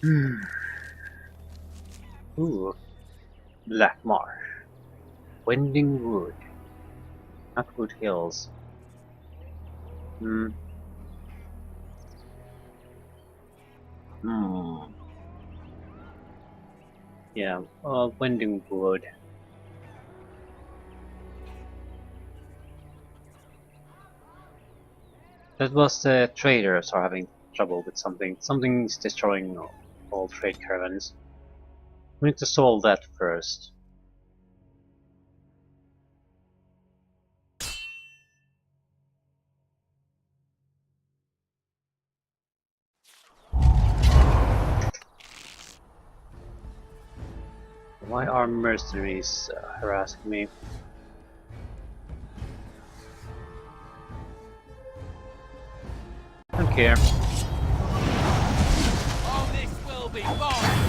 Hmm. Ooh, Black Marsh. Wending Wood. Knockwood Hills. Hmm. Hmm. Yeah, Wending Wood. That was the traders are having trouble with something. Something's destroying all trade caravans. We need to solve that first. Why are mercenaries harassing me? Don't care. Oh, this will be fun!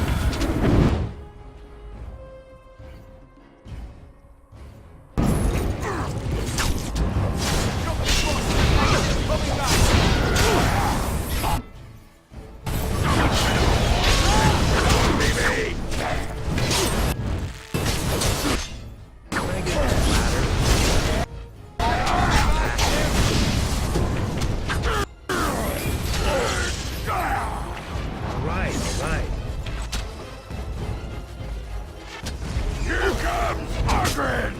Alright. Here comes Margaret!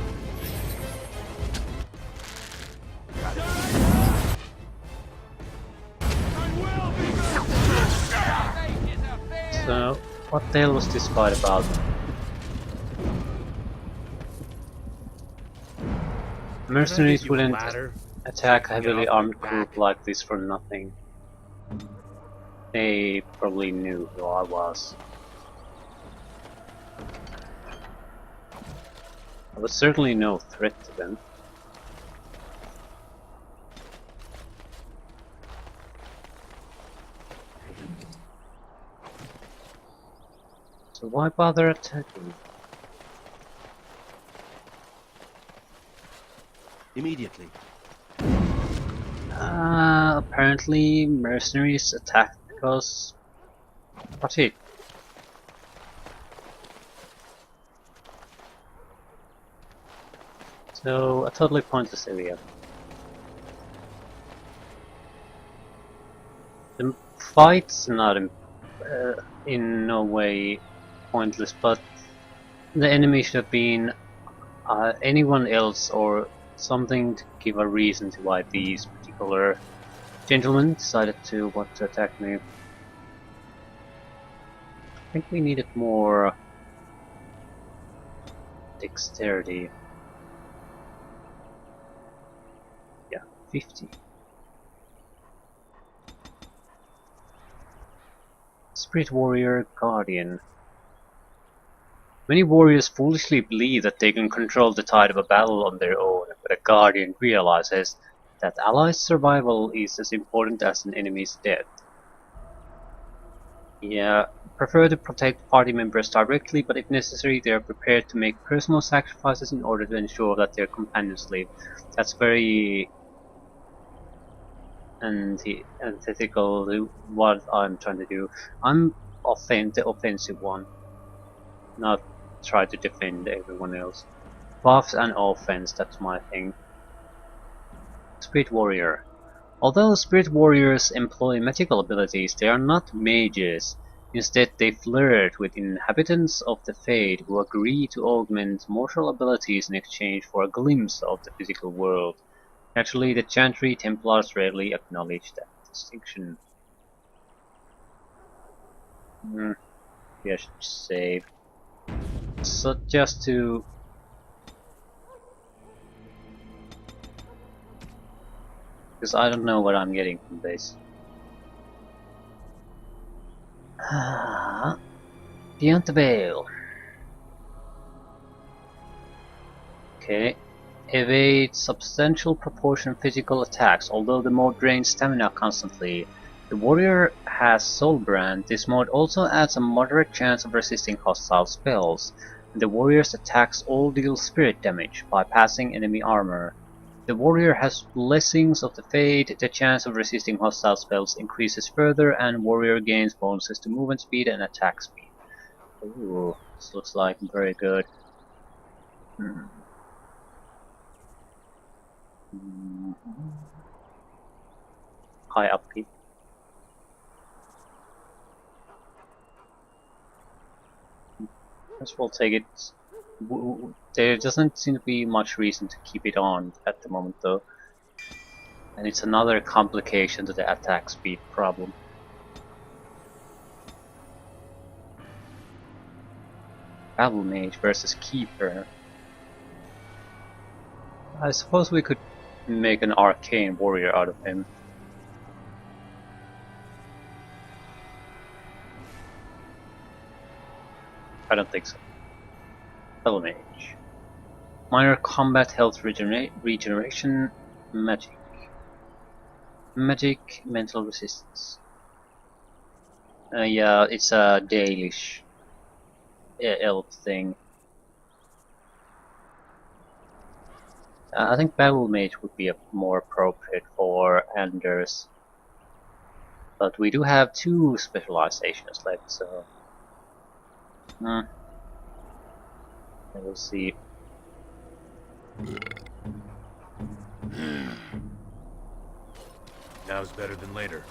So, what the hell was this fight about? Mercenaries wouldn't attack a heavily armed group like this for nothing. They probably knew who I was. I was certainly no threat to them. So why bother attacking? Immediately. Apparently mercenaries attacked because... What's it? So, a totally pointless area. The fight's not in no way pointless, but the enemy should have been anyone else or something to give a reason to why these particular gentlemen decided to want to attack me. I think we needed more dexterity. Yeah, 50. Spirit Warrior Guardian. Many warriors foolishly believe that they can control the tide of a battle on their own, but a Guardian realizes that allies' survival is as important as an enemy's death. Yeah, prefer to protect party members directly, but if necessary they are prepared to make personal sacrifices in order to ensure that their companions live. That's very antithetical to what I'm trying to do. I'm the offensive one, not try to defend everyone else. Buffs and offense, that's my thing. Spirit Warrior. Although Spirit Warriors employ magical abilities, they are not mages. Instead, they flirt with inhabitants of the Fade who agree to augment mortal abilities in exchange for a glimpse of the physical world. Actually, the Chantry Templars rarely acknowledge that distinction. Yeah, I should save. So just to... because I don't know what I'm getting from this. Beyond the Veil. Okay. Evade substantial proportion physical attacks, although the mode drains stamina constantly. The warrior has Soul Brand. This mode also adds a moderate chance of resisting hostile spells. The warrior's attacks all deal spirit damage, bypassing enemy armor. the warrior has blessings of the fate, the chance of resisting hostile spells increases further, and warrior gains bonuses to movement speed and attack speed. Ooh, this looks like very good. Hmm. High upkeep. Guess we'll take it. There doesn't seem to be much reason to keep it on at the moment though. And it's another complication to the attack speed problem. Battle Mage versus Keeper. I suppose we could make an arcane warrior out of him. I don't think so. Battle Mage. Minor combat health regeneration, magic. Magic, mental resistance. Yeah, it's a Dalish elf thing. I think Battle Mage would be more appropriate for Anders. But we do have 2 specializations left, so... we'll see. Now's better than later.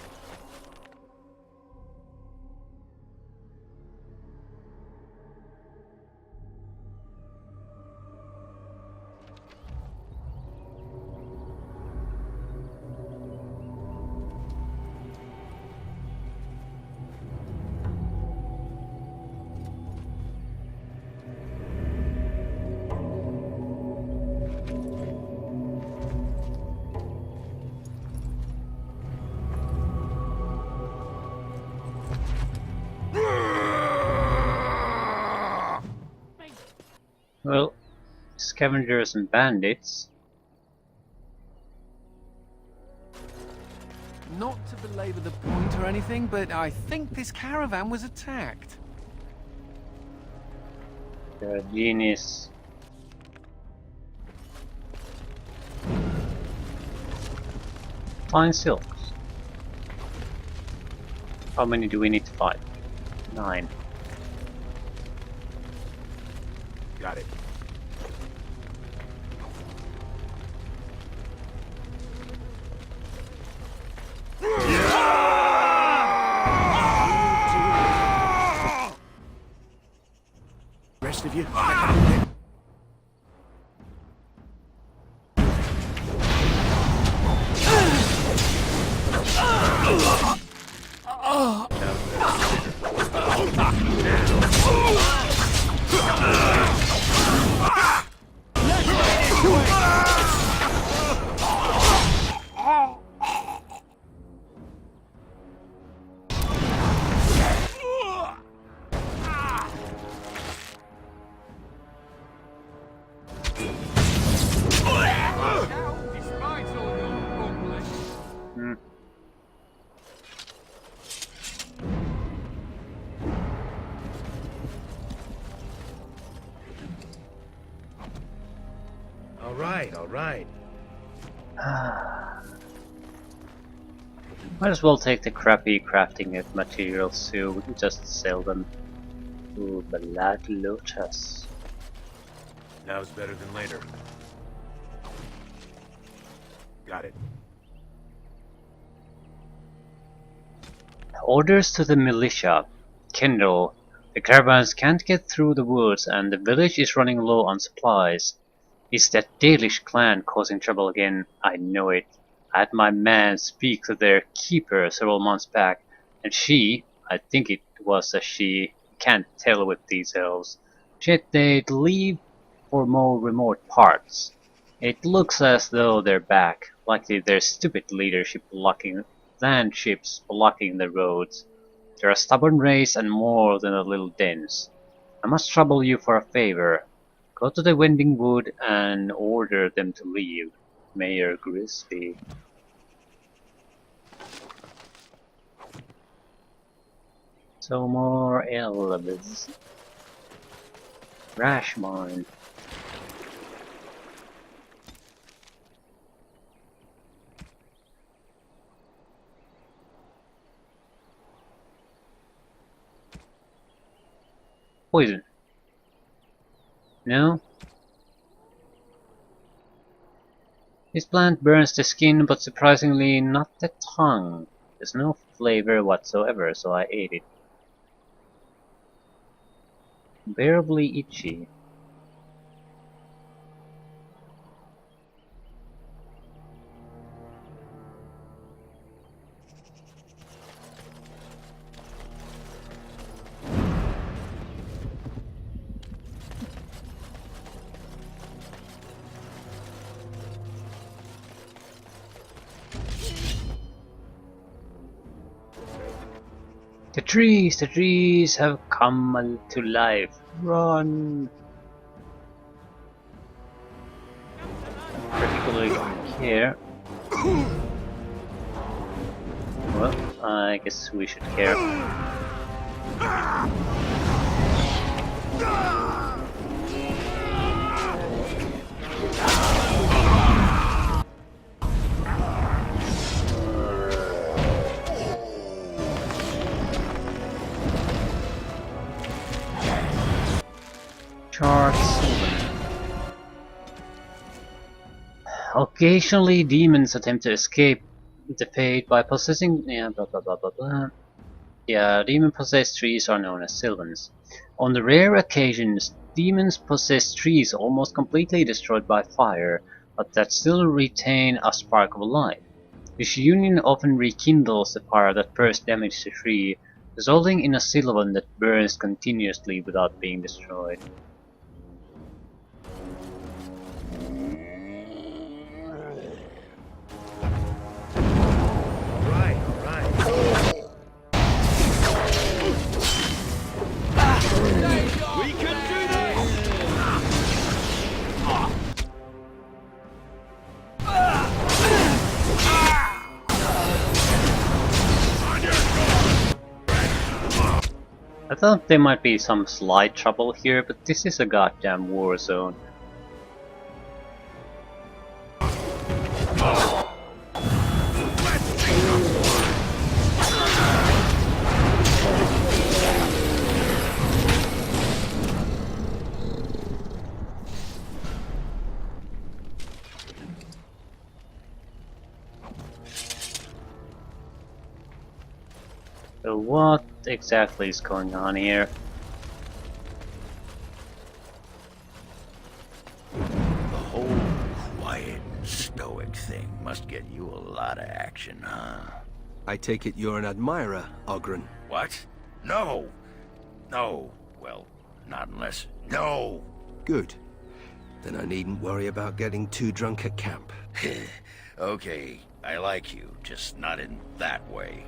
Well, scavengers and bandits. Not to belabor the point or anything, but I think this caravan was attacked. Genius. Fine silks. How many do we need to fight? 9. Got it. Rest of you, Despite all your rumbling. all right. Might as well take the crappy crafting materials too. We can just sell them. Ooh, Black Lotus. Now's better than later. Got it. Orders to the militia. Kindle. The caravans can't get through the woods and the village is running low on supplies. Is that Dalish clan causing trouble again? I know it. I had my man speak to their keeper several months back, and she, I think it was a she, can't tell with these elves, said they'd leave for more remote parts. It looks as though they're back, likely their stupid leadership blocking land ships blocking the roads. They're a stubborn race and more than a little dense. I must trouble you for a favor. Go to the Wending Wood and order them to leave. Mayor Grisby. So more elves. Rashmine. Poison. No? This plant burns the skin, but surprisingly not the tongue. There's no flavor whatsoever, so I ate it. Bearably itchy. The trees have come to life. Run! Particularly care. Well, I guess we should care. Occasionally, demons attempt to escape the fate by possessing. Yeah, blah blah blah blah blah. Yeah, demon-possessed trees are known as sylvans. On the rare occasions, demons possess trees almost completely destroyed by fire, but that still retain a spark of life. This union often rekindles the fire that first damaged the tree, resulting in a sylvan that burns continuously without being destroyed. I thought there might be some slight trouble here, but this is a goddamn war zone. So what exactly is going on here? The whole quiet and stoic thing must get you a lot of action, huh? I take it you're an admirer, Ogren. What? No! No. Well, not unless... No! Good. Then I needn't worry about getting too drunk at camp. Okay, I like you, just not in that way.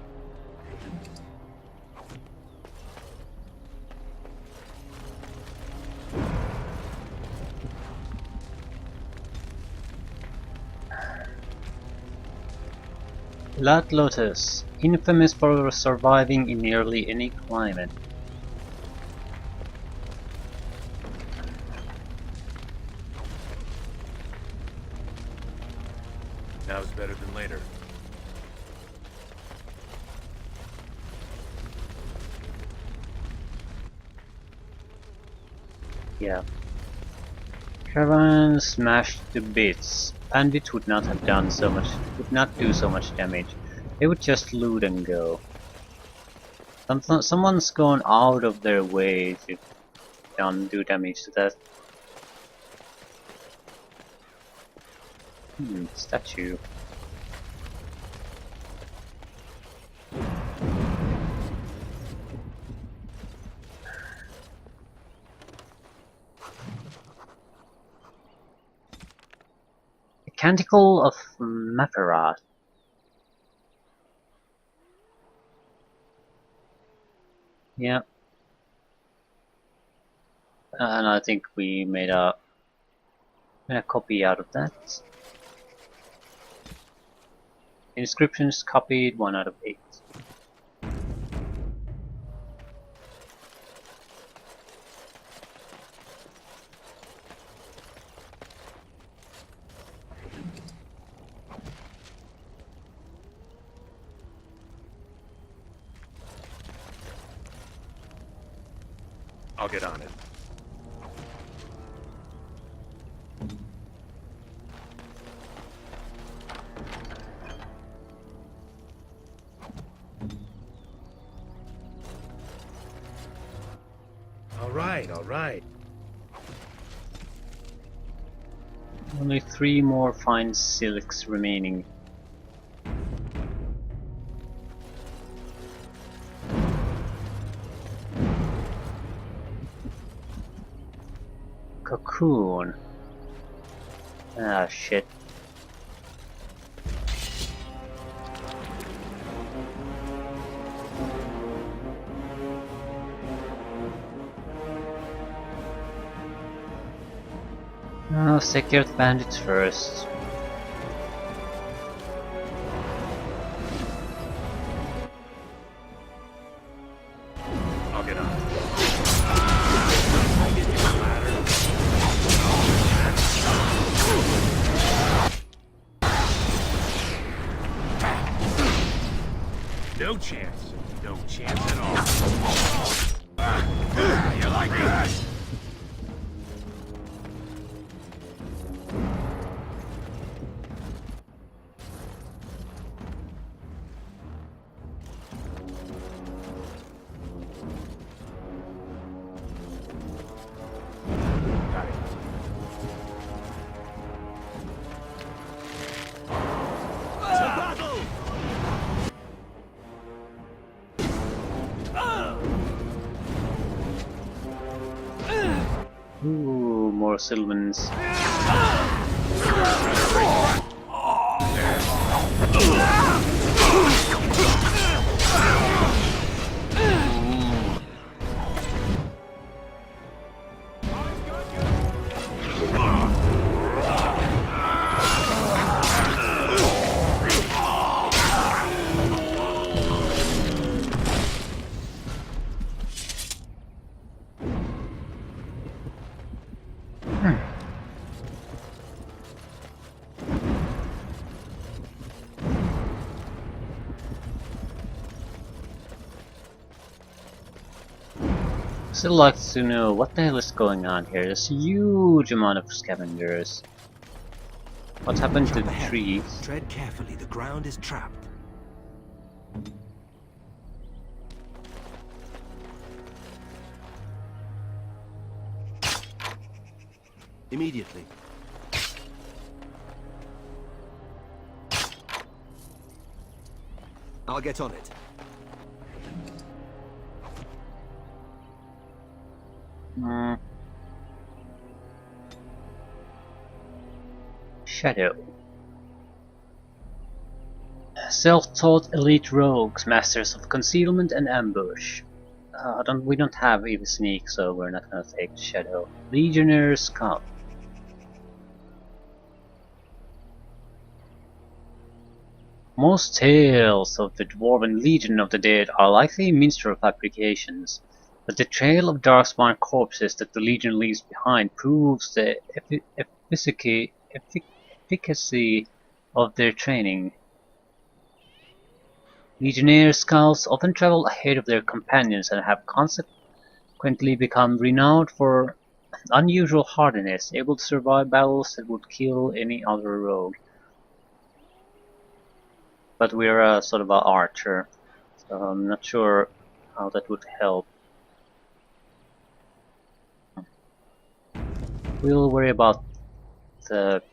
Blood Lotus, infamous for surviving in nearly any climate. Now's better than later. Yeah. Caravan smashed to bits. Bandits would not have done so much, would not do so much damage. They would just loot and go. Someone's gone out of their way to do damage to that. Statue. Canticle of Maferat. Yeah. And I think we made a copy out of that. Inscriptions copied 1 out of 8. I'll get on it. All right. Only 3 more fine silks remaining. Cocoon. Ah, shit. No, secure the bandits first. I'll get on it. No chance. No chance at all. You like that? Got it. Ooh, more Sylvans. Still like to know what the hell is going on here. There's a huge amount of scavengers. What happened to Jump the ahead. trees? Tread carefully, the ground is trapped. Immediately. I'll get on it. Shadow. Self-taught elite rogues, masters of concealment and ambush. We don't have even sneak, so we're not gonna take Shadow. Legionnaire Scout. Most tales of the Dwarven Legion of the Dead are likely minstrel fabrications, but the trail of darkspawn corpses that the Legion leaves behind proves the efficacy of their training. Legionnaire scouts often travel ahead of their companions and have consequently become renowned for unusual hardiness, able to survive battles that would kill any other rogue. But we're a sort of an archer, so I'm not sure how that would help. We'll worry about the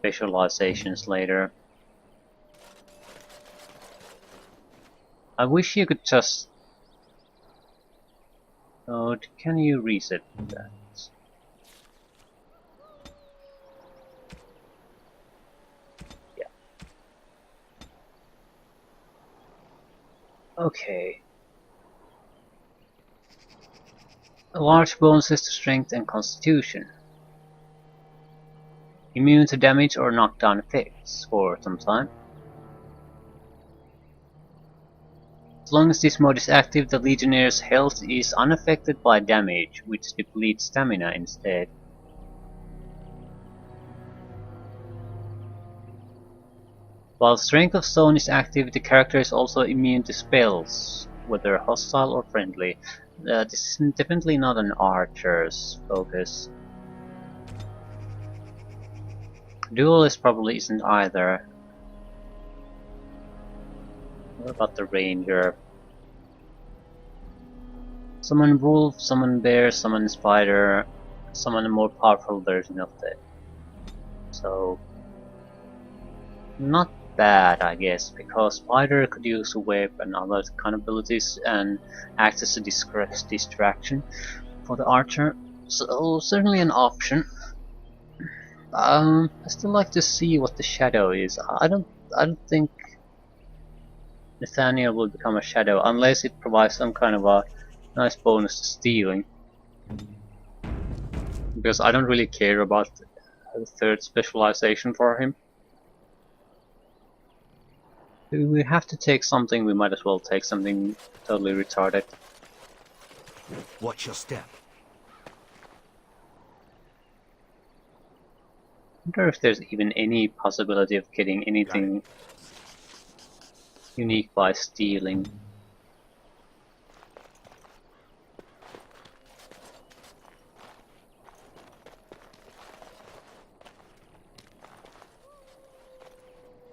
visualizations later. I wish you could just... Oh, can you reset that? Yeah. Okay. Large bonuses to strength and constitution. Immune to damage or knockdown effects for some time. As long as this mode is active, the Legionnaire's health is unaffected by damage, which depletes stamina instead. While Strength of Stone is active, the character is also immune to spells, whether hostile or friendly. This is definitely not an archer's focus. Duelist probably isn't either. What about the ranger? Summon wolf, summon bear, summon spider, summon a more powerful version of it. So, not bad, I guess, because spider could use web and other kind of abilities and act as a distraction for the archer. So certainly an option. I still like to see what the shadow is. I don't think Nathaniel will become a shadow unless it provides some kind of a nice bonus to stealing. Because I don't really care about the third specialization for him. If we have to take something, we might as well take something totally retarded. Watch your step. I wonder if there's even any possibility of getting anything unique by stealing.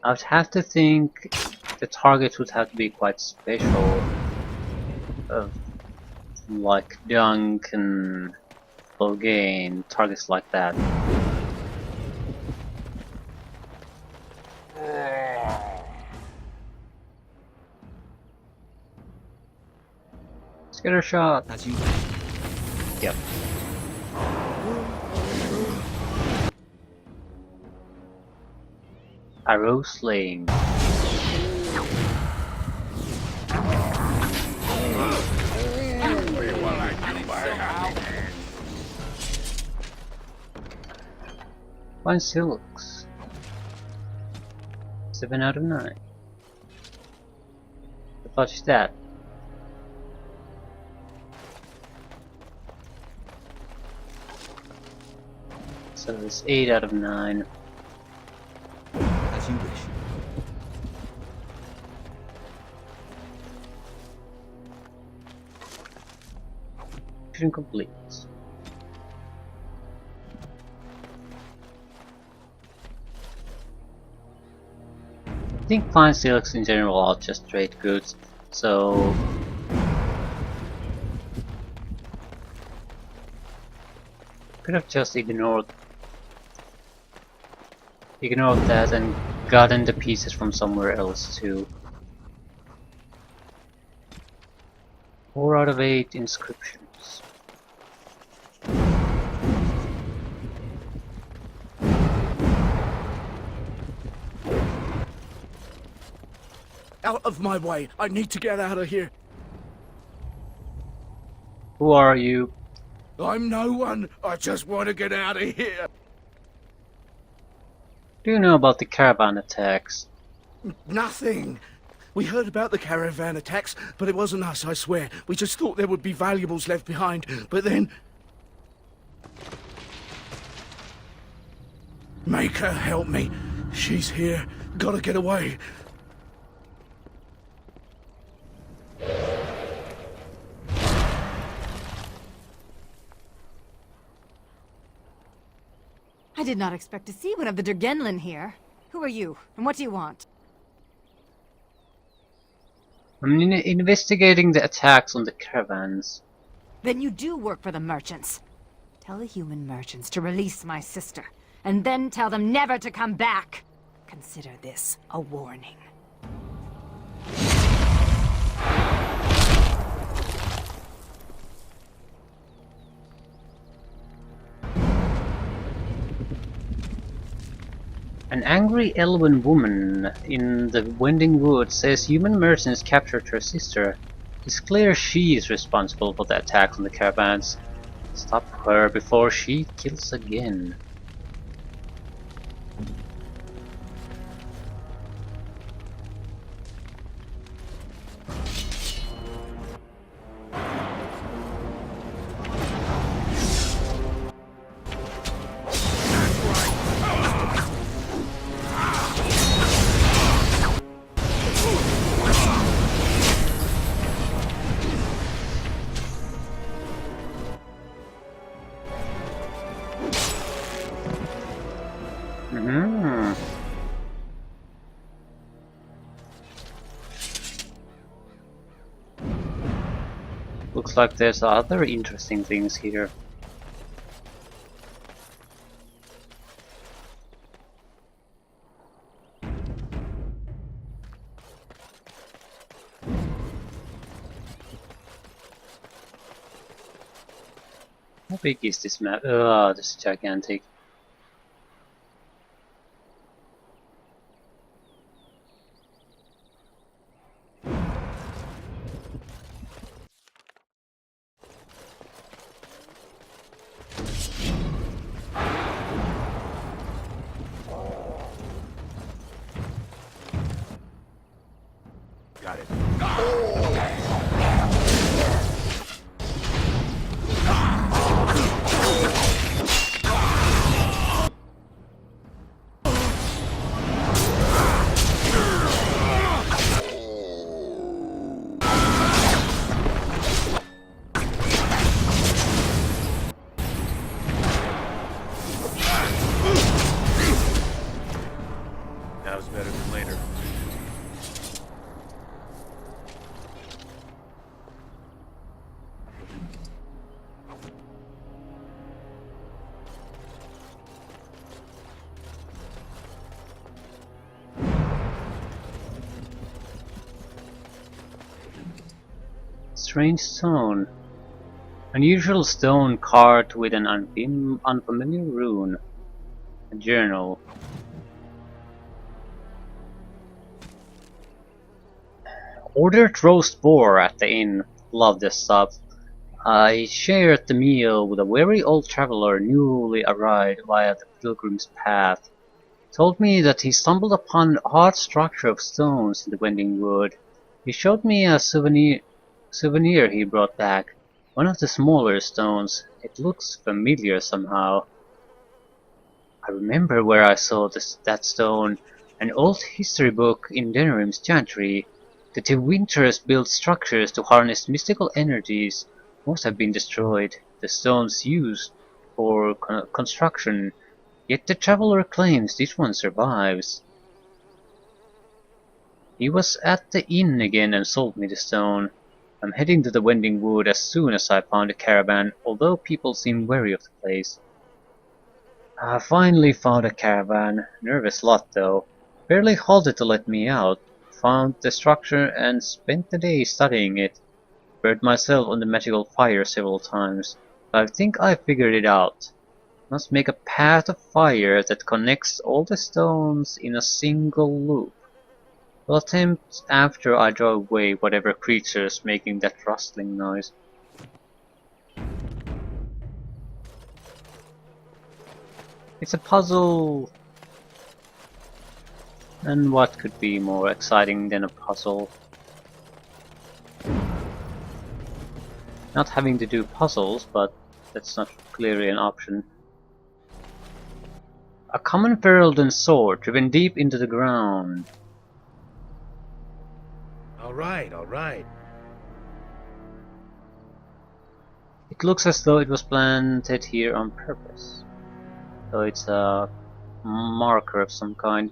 I would have to think the targets would have to be quite special, like Dunk and Fulgain, targets like that. Let's get a shot. As you Yep. Arrow slaying. Fine silks. 7 out of 9. The fuck is that? So it's 8 out of 9. as you wish. Mission complete. I think fine silks in general are just straight goods, so could have just ignored that and gotten the pieces from somewhere else too. 4 out of 8 inscriptions. Out of my way! I need to get out of here! Who are you? I'm no one! I just want to get out of here! Do you know about the caravan attacks? Nothing! We heard about the caravan attacks, but it wasn't us, I swear. We just thought there would be valuables left behind, but then... Make her help me. She's here. Gotta get away. I did not expect to see one of the Durgenlin here. Who are you, and what do you want? I'm investigating the attacks on the caravans. Then you do work for the merchants. Tell the human merchants to release my sister, and then tell them never to come back. Consider this a warning. An angry elven woman in the Wending Woods says human merchants captured her sister. It's clear she is responsible for the attacks on the caravans. Stop her before she kills again. Hmm. Looks like there's other interesting things here. How big is this map? This is gigantic. Got it. Now's better than later. Strange stone. Unusual stone carved with an unfamiliar rune. A journal. Ordered roast boar at the inn. Love this stuff. I shared the meal with a very old traveler newly arrived via the pilgrim's path. Told me that he stumbled upon an odd structure of stones in the Wending Wood. He showed me a souvenir he brought back. One of the smaller stones. It looks familiar somehow. I remember where I saw that stone. An old history book in Denerim's chantry. The Tewinters built structures to harness mystical energies. Most have been destroyed. The stones used for construction. Yet the traveler claims this one survives. He was at the inn again and sold me the stone. I'm heading to the Wending Wood as soon as I found a caravan, although people seem wary of the place. I finally found a caravan. Nervous lot though. Barely halted to let me out. Found the structure and spent the day studying it. Burned myself on the magical fire several times. But I think I figured it out. Must make a path of fire that connects all the stones in a single loop. Will attempt after I draw away whatever creatures making that rustling noise. It's a puzzle! And what could be more exciting than a puzzle? Not having to do puzzles, but that's not clearly an option. A common Ferelden sword driven deep into the ground. All right, all right. It looks as though it was planted here on purpose. So it's a marker of some kind.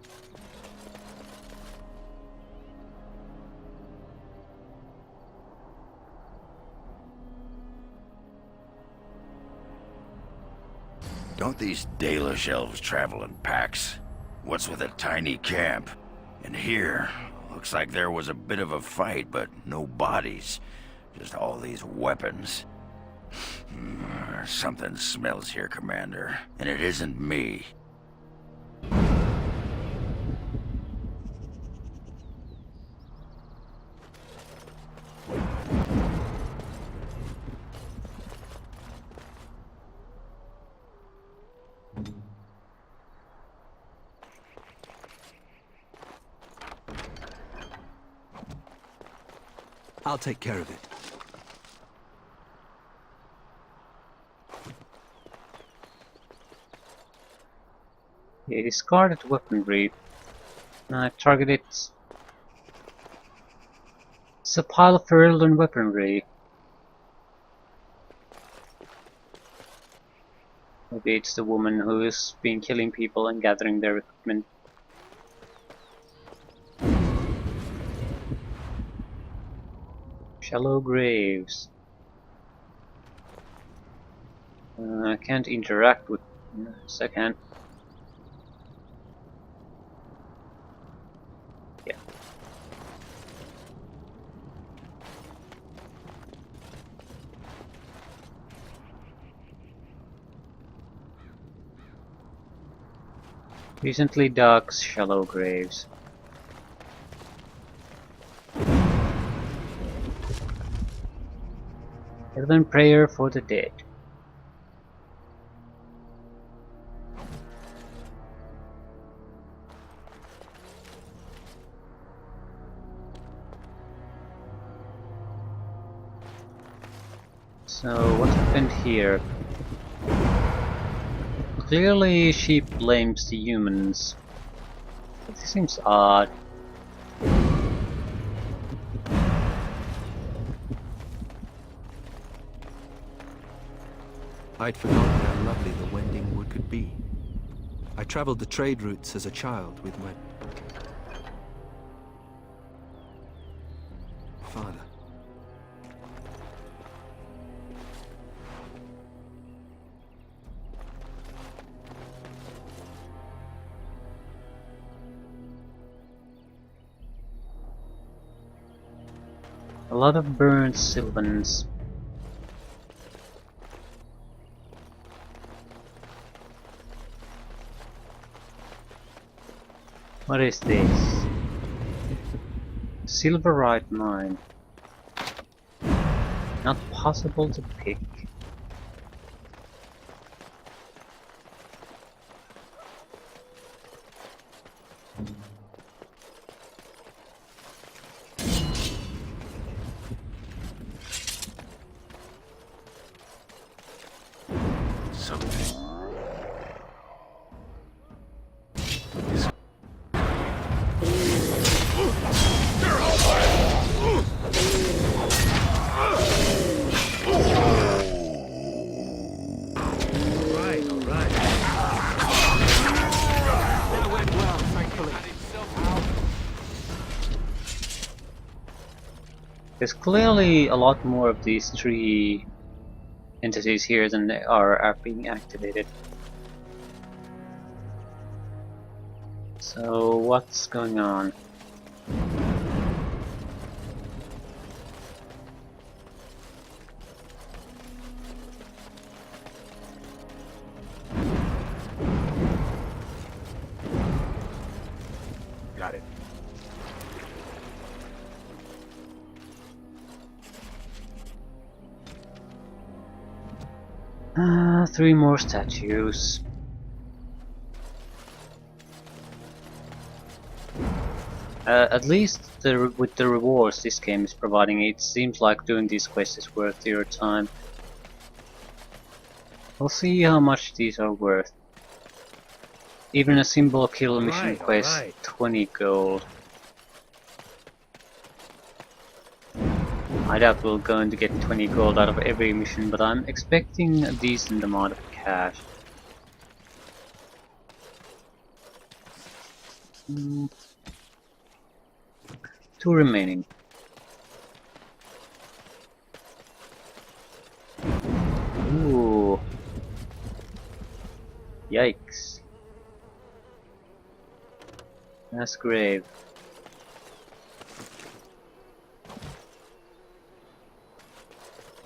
Don't these Dalish elves travel in packs? What's with a tiny camp? And here, looks like there was a bit of a fight, but no bodies. Just all these weapons. Something smells here, Commander, and it isn't me. I'll take care of it. Yeah, discarded weaponry. I target it. It's a pile of Ferelden weaponry. Maybe it's the woman who's been killing people and gathering their equipment. Shallow graves. I can't interact with... Yes, I can. Yeah. Recently dug shallow graves. Heaven prayer for the dead. So what happened here? Clearly she blames the humans. This seems odd. I'd forgotten how lovely the Wending wood could be. I traveled the trade routes as a child with my father. A lot of burned Sylvans. What is this? Silverite mine. Not possible to pick. Something. There's clearly a lot more of these three entities here than they are being activated. So what's going on? Got it. Three more statues. At least with the rewards this game is providing, it seems like doing these quests is worth your time. We'll see how much these are worth. Even a simple kill mission quest, 20 gold. I doubt we're going to get 20 gold out of every mission, but I'm expecting a decent amount of cash. Two remaining. Ooh. Yikes. Mass grave.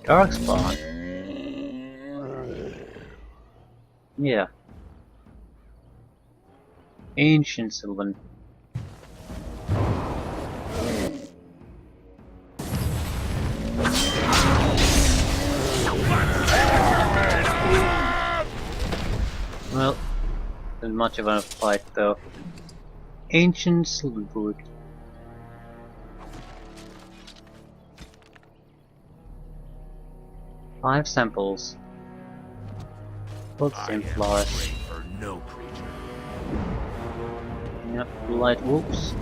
Dark spawn. Yeah. Ancient Sylvan. Well, not much of a fight though. Ancient Sylvanwood. Five samples. Both same flowers. Or no creature. Yep, light wolves.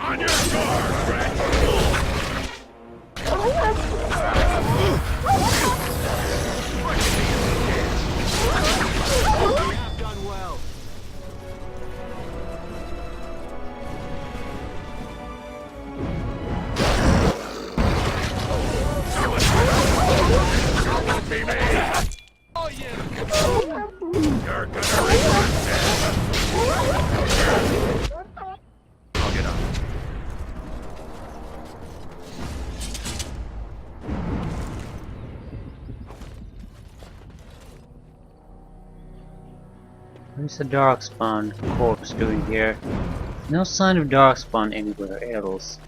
On your guard, Rex! What's the Darkspawn corpse doing here? No sign of Darkspawn anywhere else.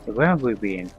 Where have we been?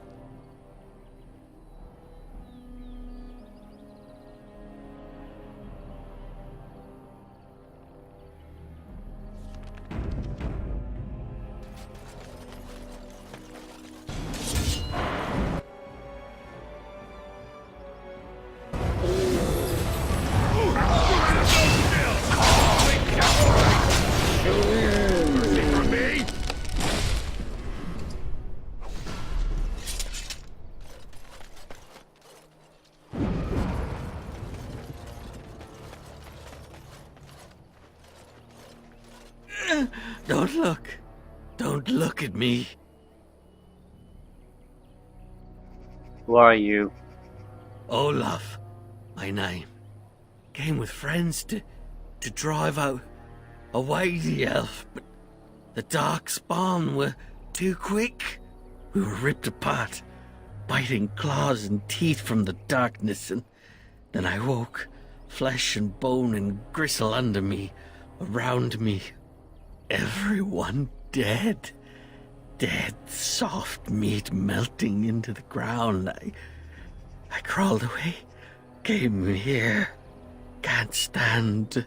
Don't look. Don't look at me. Who are you? Olaf, my name. Came with friends to drive out away the elf, but the Darkspawn were too quick. We were ripped apart, biting claws and teeth from the darkness, and then I woke, flesh and bone and gristle under me, around me. Everyone dead. Dead, soft meat melting into the ground. I crawled away, came here. Can't stand to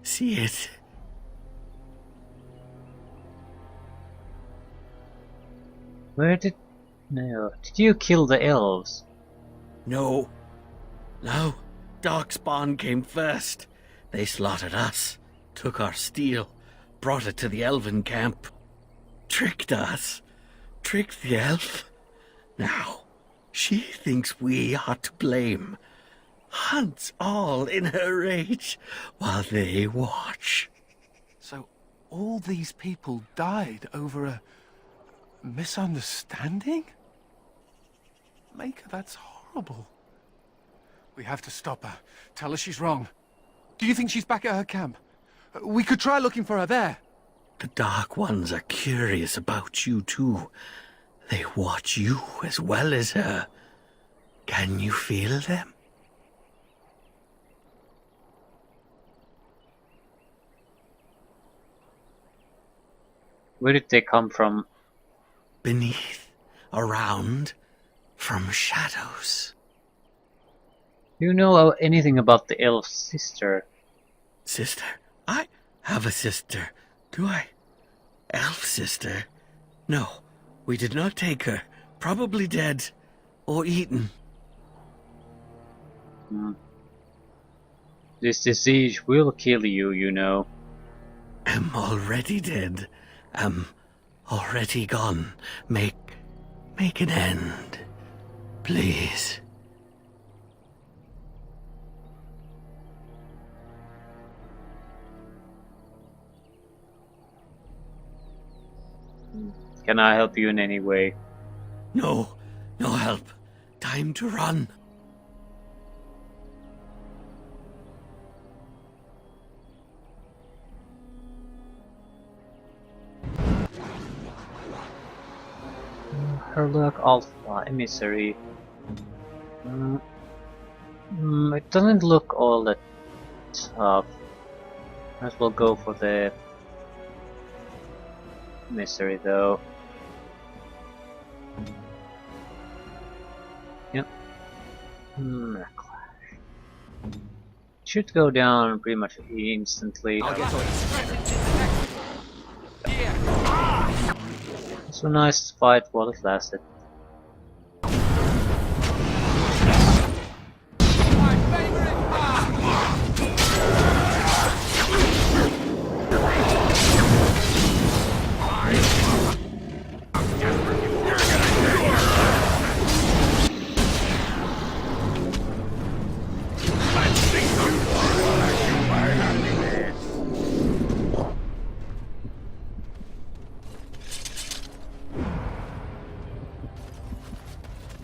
see it. Did you kill the elves? No. Darkspawn came first. They slaughtered us, took our steel, brought it to the elven camp. Tricked us. Tricked the elf. Now, she thinks we are to blame. Hunts all in her rage while they watch. So all these people died over a misunderstanding? Maker, that's horrible. We have to stop her. Tell her she's wrong. Do you think she's back at her camp? We could try looking for her there. The Dark Ones are curious about you too. They watch you as well as her. Can you feel them? Where did they come from? Beneath, around, from shadows. Do you know anything about the elf's sister? Sister? I have a sister. Do I? Elf sister? No, we did not take her. Probably dead. Or eaten. This disease will kill you, you know. Am already dead. Am already gone. Make an end. Please. Can I help you in any way? No help. Time to run. Herlock Alpha Emissary. It doesn't look all that tough. Might as well go for the emissary though. Yep. Should go down pretty much instantly. It's a nice fight while it lasted.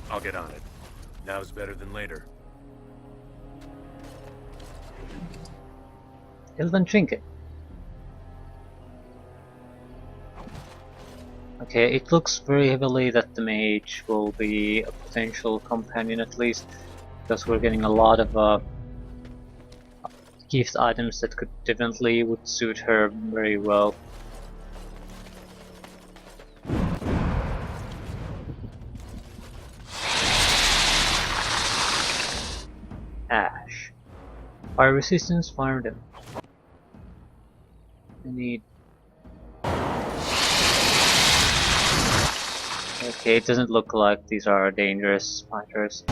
I'll get on it. Now's better than later. Elven trinket. Okay, it looks very heavily that the mage will be a potential companion at least, because we're getting a lot of gift items that could definitely would suit her very well. Ash. Fire resistance, fire them. I need... Okay, it doesn't look like these are dangerous fighters.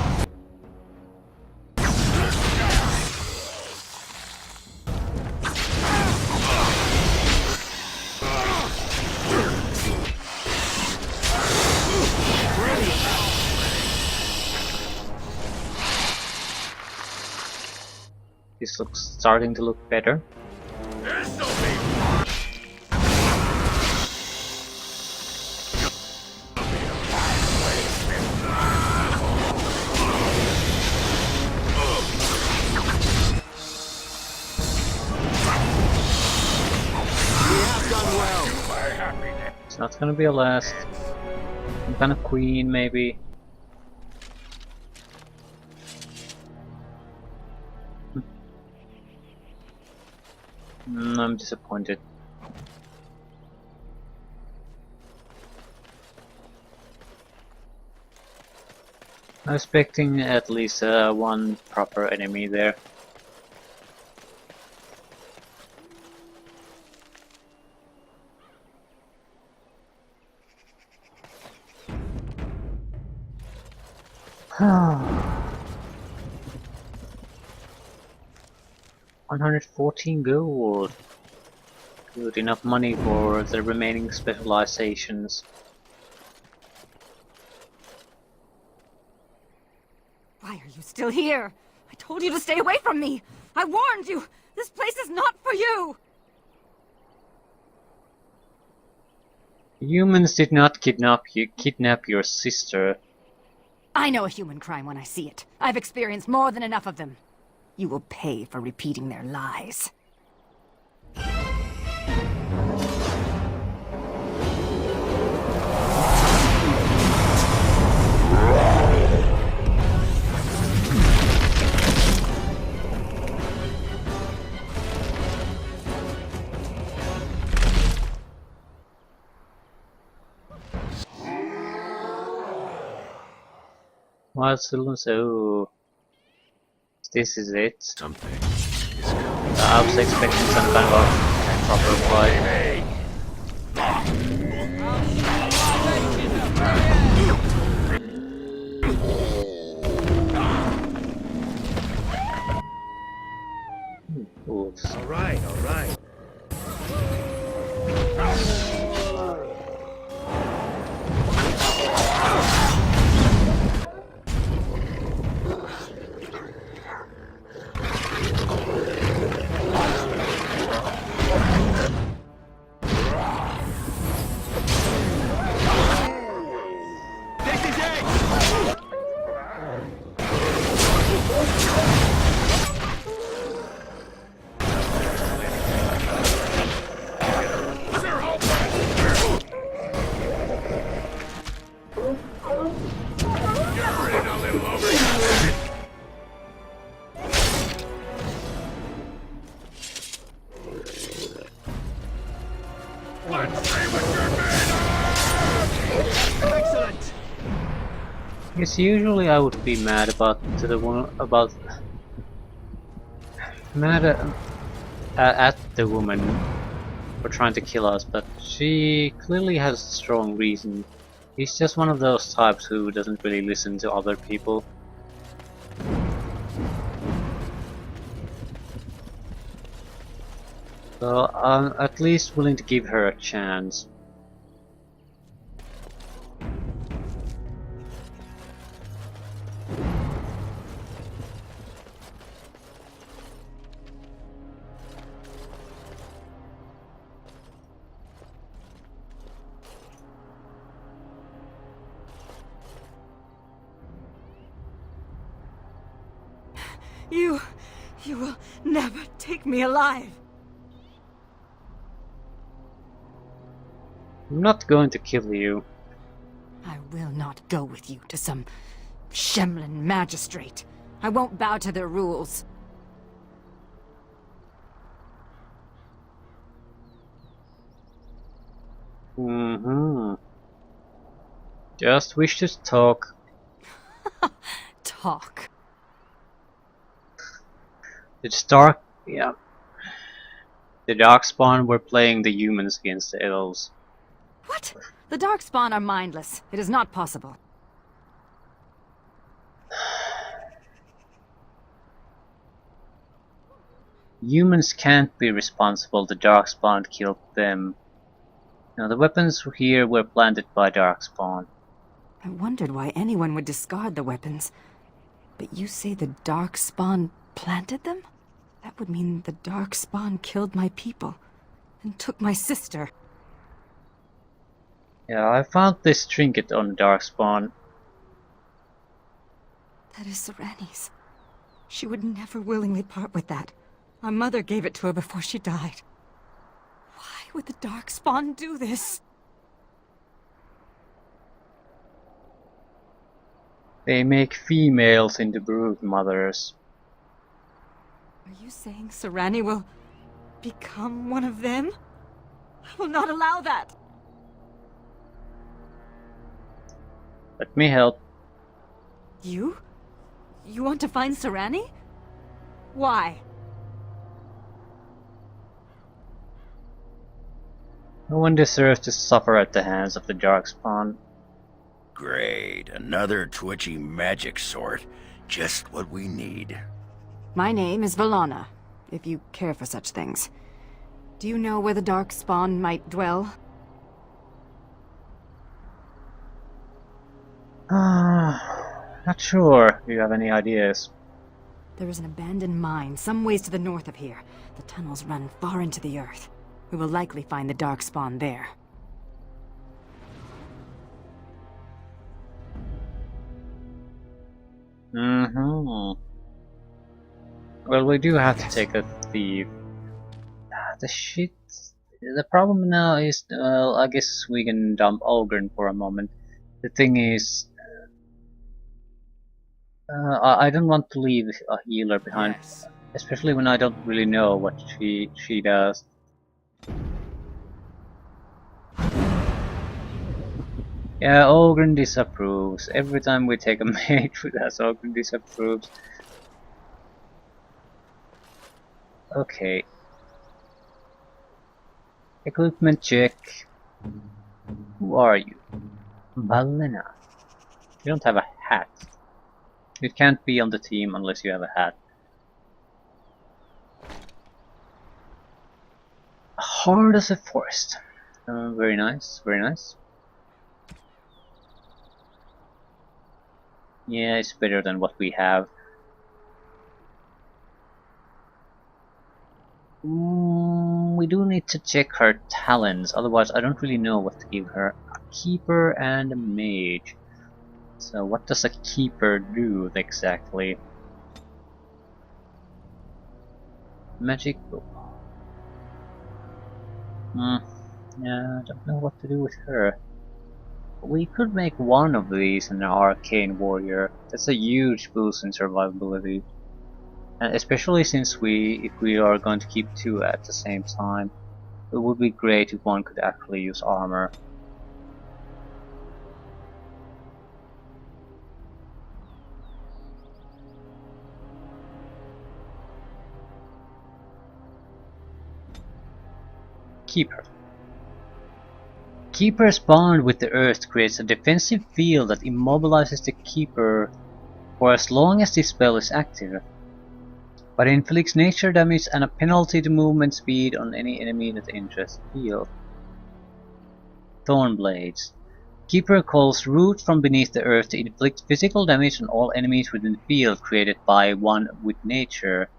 This looks starting to look better. It's not gonna be a last. Some kind of queen, maybe. I'm disappointed. I'm expecting at least one proper enemy there. $114 gold. Good enough money for the remaining specializations. Why are you still here? I told you to stay away from me! I warned you! This place is not for you! Humans did not kidnap your sister. I know a human crime when I see it. I've experienced more than enough of them. You will pay for repeating their lies. What's the so? This is it. Something is coming. I was expecting some kind of a proper fight. Oops. All right, all right. Yes, usually I would be mad about at the woman for trying to kill us, but she clearly has a strong reason. He's just one of those types who doesn't really listen to other people. So I'm at least willing to give her a chance. You will never take me alive. I'm not going to kill you. I will not go with you to some Shemlin magistrate. I won't bow to their rules. Mm-hmm. Just wish to talk. Talk. It's dark. Yeah. The Darkspawn were playing the humans against the elves. What? The Darkspawn are mindless. It is not possible. Humans can't be responsible. The Darkspawn killed them. Now the weapons here were planted by Darkspawn. I wondered why anyone would discard the weapons. But you say the Darkspawn planted them? That would mean the Darkspawn killed my people and took my sister. Yeah, I found this trinket on Darkspawn. That is Sereni's. She would never willingly part with that. My mother gave it to her before she died. Why would the Darkspawn do this? They make females into brood mothers. Are you saying Serani will become one of them? I will not allow that. Let me help. You? You want to find Serani? Why? No one deserves to suffer at the hands of the Darkspawn. Great, another twitchy magic sort. Just what we need. My name is Valana, if you care for such things. Do you know where the Darkspawn might dwell? Not sure. Do you have any ideas? There is an abandoned mine some ways to the north of here. The tunnels run far into the earth. We will likely find the Darkspawn there. Mm-hmm. Well, we do have to take a thief. The shit. The problem now is, well, I guess we can dump Olgren for a moment. The thing is, I don't want to leave a healer behind, Yes. especially when I don't really know what she does. Yeah, Olgren disapproves. Every time we take a mage with us, Olgren disapproves. Okay. Equipment check. Who are you? Valena. You don't have a hat. You can't be on the team unless you have a hat. Hard as a forest. Very nice, very nice. Yeah, it's better than what we have. We do need to check her talents, otherwise I don't really know what to give her. A keeper and a mage. So what does a keeper do exactly? Magic book. Yeah, I don't know what to do with her. We could make one of these an arcane warrior. That's a huge boost in survivability. And especially since if we are going to keep two at the same time, it would be great if one could actually use armor. Keeper. Keeper's bond with the earth creates a defensive field that immobilizes the keeper for as long as this spell is active, but inflicts nature damage and a penalty to movement speed on any enemy that enters the field. Thornblades. Keeper calls roots from beneath the earth to inflict physical damage on all enemies within the field created by one with nature.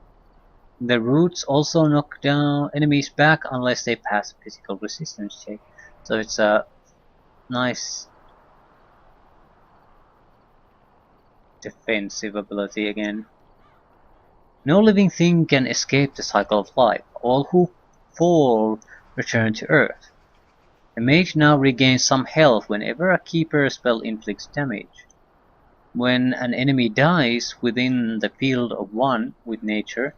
The roots also knock down enemies back unless they pass a physical resistance check. So it's a nice defensive ability again. No living thing can escape the cycle of life. All who fall return to Earth. The mage now regains some health whenever a keeper spell inflicts damage. When an enemy dies within the field of one with nature,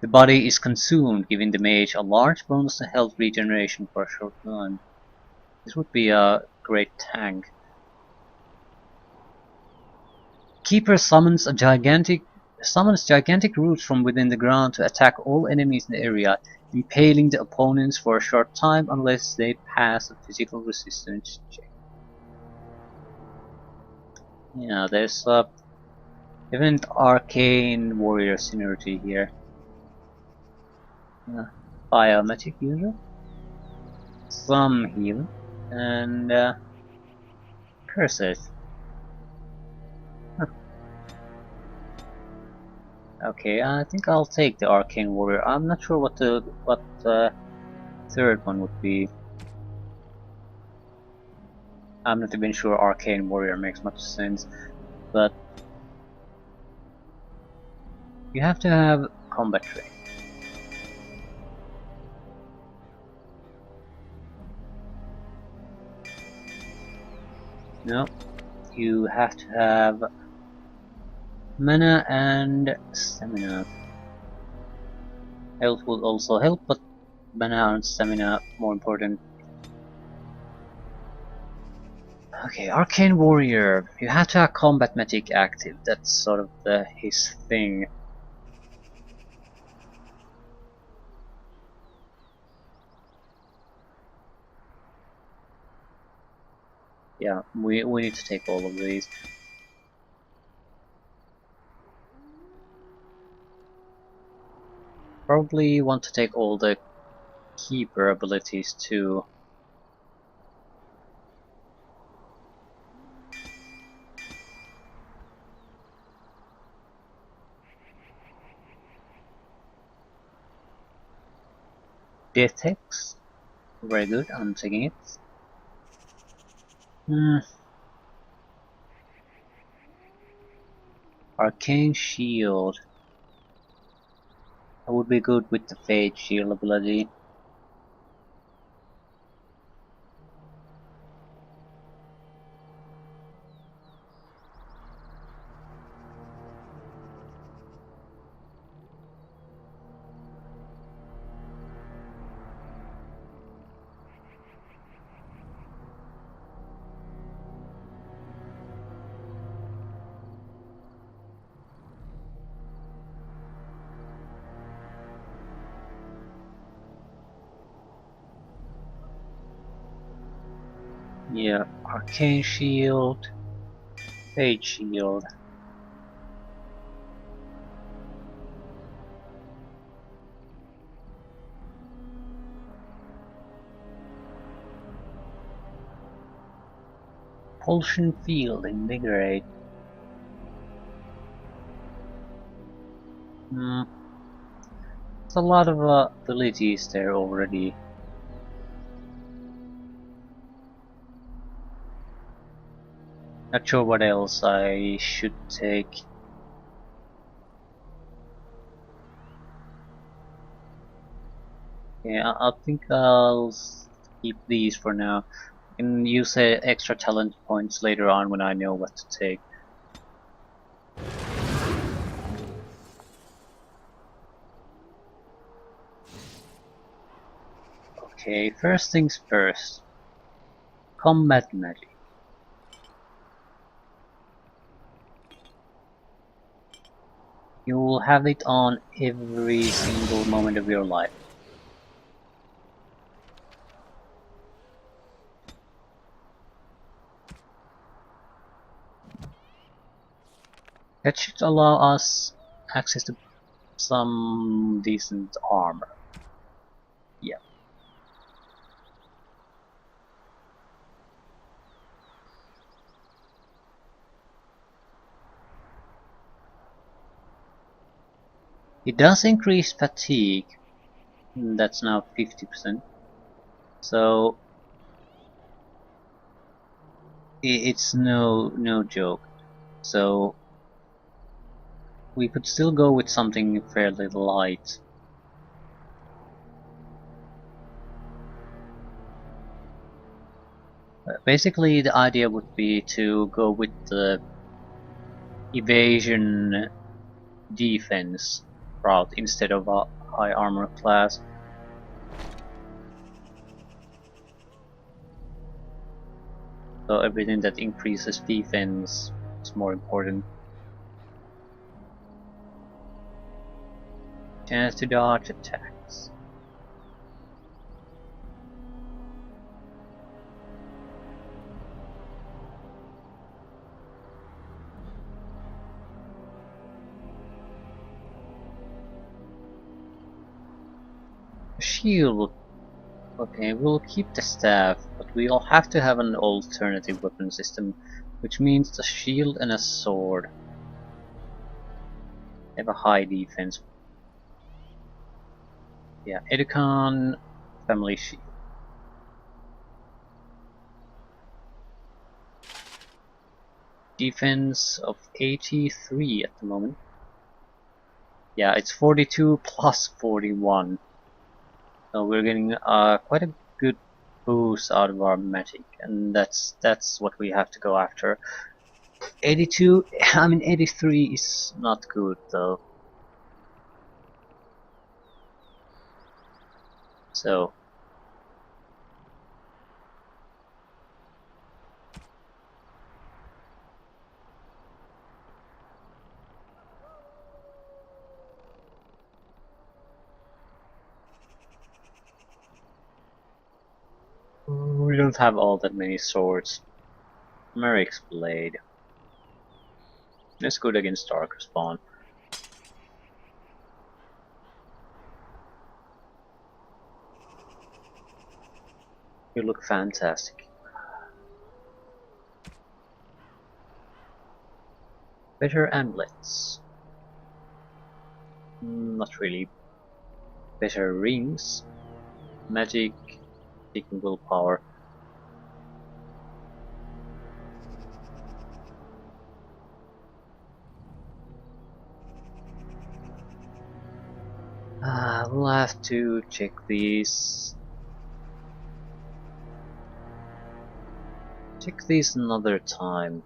the body is consumed, giving the mage a large bonus to health regeneration for a short time. This would be a great tank. Keeper summons gigantic roots from within the ground to attack all enemies in the area, impaling the opponents for a short time unless they pass a physical resistance check. Yeah, there's a even arcane warrior synergy here. Yeah, biomagic user, some heal, and curses. Huh. Okay, I think I'll take the arcane warrior. I'm not sure what the third one would be. I'm not even sure arcane warrior makes much sense, but you have to have combat train. No, you have to have mana and stamina. Health would also help, but mana and stamina more important. Okay, arcane warrior. You have to have combat magic active. That's sort of his thing. Yeah, we need to take all of these. Probably want to take all the keeper abilities too. Detex, very good. I'm taking it. Arcane shield. That would be good with the Fade shield ability. Yeah, arcane shield, Fade shield. Pulsion field, invigorate. There's a lot of abilities there already. Not sure what else I should take. Yeah, I think I'll keep these for now. I can use extra talent points later on when I know what to take. Okay, first things first. Combat magic. You will have it on every single moment of your life. That should allow us access to some decent armor. Yeah. It does increase fatigue. That's now 50%. So it's no joke. So we could still go with something fairly light. Basically, the idea would be to go with the evasion defense route instead of a high armor class. So everything that increases defense is more important. Chance to dodge attacks. Shield. Okay, we'll keep the staff, but we'll have to have an alternative weapon system, which means a shield and a sword. They have a high defense. Yeah, Edicon, family shield. Defense of 83 at the moment. Yeah, it's 42 plus 41. So we're getting quite a good boost out of our magic, and that's what we have to go after. 82, I mean 83 is not good though. So we don't have all that many swords. Merrick's blade. It's good against darker spawn. You look fantastic. Better amulets. Not really. Better rings. Magic. Taking willpower. We'll have to check these. Check these another time.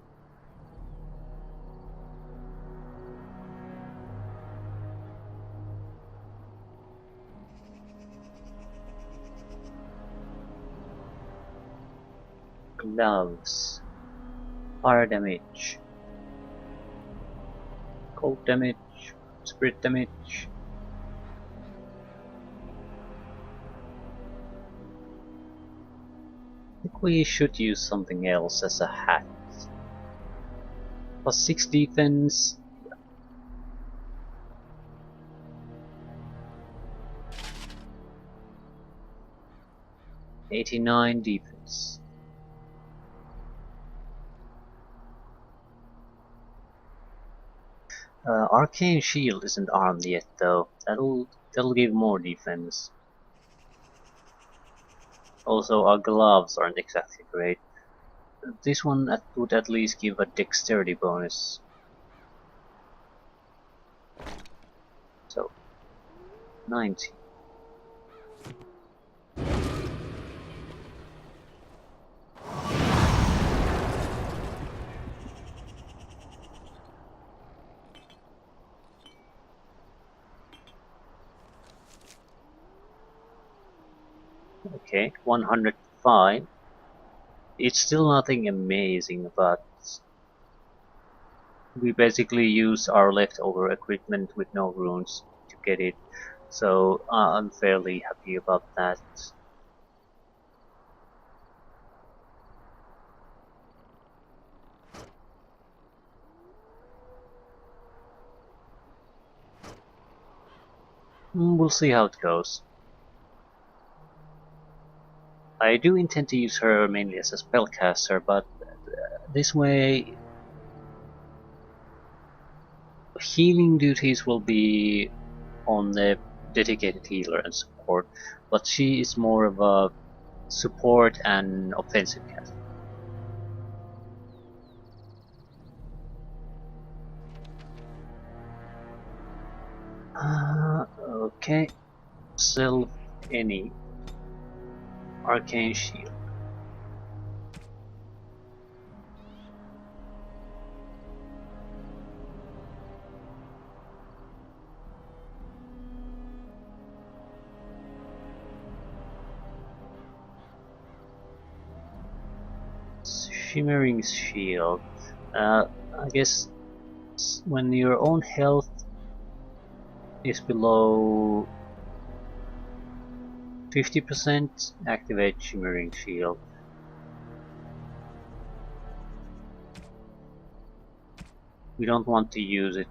Gloves. Fire damage. Cold damage. Spirit damage. I think we should use something else as a hat. Plus 6 defense. 89 defense. Arcane Shield isn't armed yet though. That'll give more defense. Also, our gloves aren't exactly great. This one would at least give a dexterity bonus. So, 90. Okay, 105. It's still nothing amazing, but we basically use our leftover equipment with no runes to get it, so I'm fairly happy about that. We'll see how it goes. I do intend to use her mainly as a spellcaster, but this way healing duties will be on the dedicated healer and support, but she is more of a support and offensive caster. Okay, sell any Arcane Shield. Shimmering shield. I guess when your own health is below 50%, activate Shimmering shield. We don't want to use it.